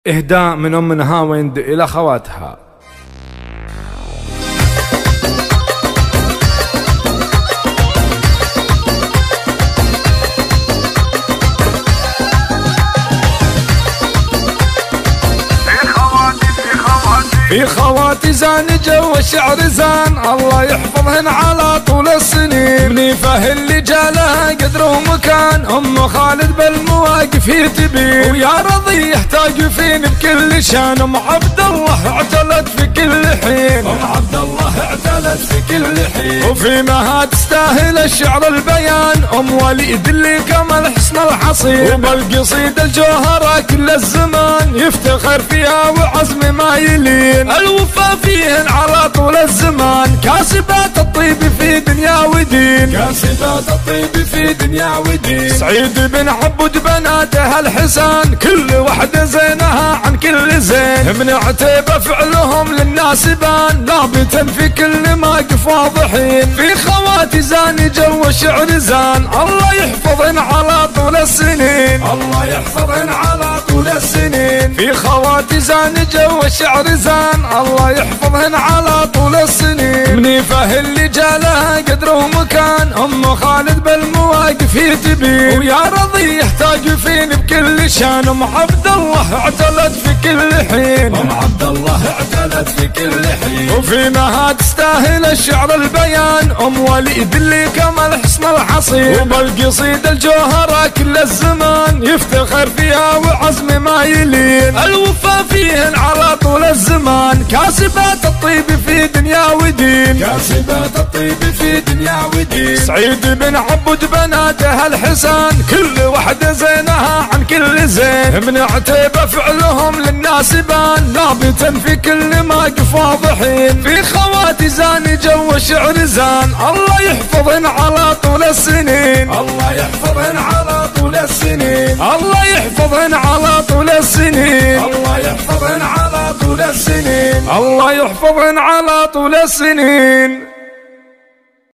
إهداء من أم نهاوند إلى خواتها. في خواتي زان جو الشعر زان، الله يحفظهن على طول السنين. منيفه اللي جالها قدر ومكان، ام خالد بالمواقف تبين. ويا رضي يحتاج فين بكل شان، ام عبد الله اعتلت في كل حين. ام عبد الله اعتلت في كل حين. وفي مها تستاهل الشعر البيان، ام وليد اللي كمل حسن الحصين. وبالقصيدة الجوهرة كل الزمان يفتخر فيها وعزم ما يلين. الوفا فيهن على طول الزمان، كاسبات الطيب في دنيا ودين. كاسبات الطيب في دنيا ودين. سعيد بن عبد بناته الحسان، كل وحدة زينها عن كل زين. من عتيبة فعلهم للناس بان، لابتا في كل موقف واضحين. في خواتي زان جو الشعر زان، الله يحفظهن على طول السنين. الله يحفظهن على طول السنين. في خواتي زان جو الشعر زان، الله يحفظهن على طول السنين. منيفه اللي جالها قدر ومكان، ام خالد بالمواقف تبين. ويا رضي يحتاج فين بكل شان، ام عبد الله اعتلت في كل حين. ام عبد الله اعتلت في كل حين. وفي مها تستاهل الشعر البيان، ام وليد اللي كمل حسن الحصين. وبالقصيدة الجوهرة كل الزمان يفتخر فيها وعزم ما يلين. الوفا فيهن على طول الزمان، كاسبات الطيب في دنيا ودين. كاسبات الطيب في دنيا ودين. سعيد بن عبد بناته الحسان، كل وحدة زينها عن كل زين. من عتيبة فعلهم للناس بان، لابتا في كل موقف واضحين. في خواتي زان جو الشعر زان، الله يحفظهن على طول السنين. الله يحفظهن على طول السنين. الله يحفظهن على طول السنين. الله يحفظهن على طول السنين. الله يحفظهن على طول السنين.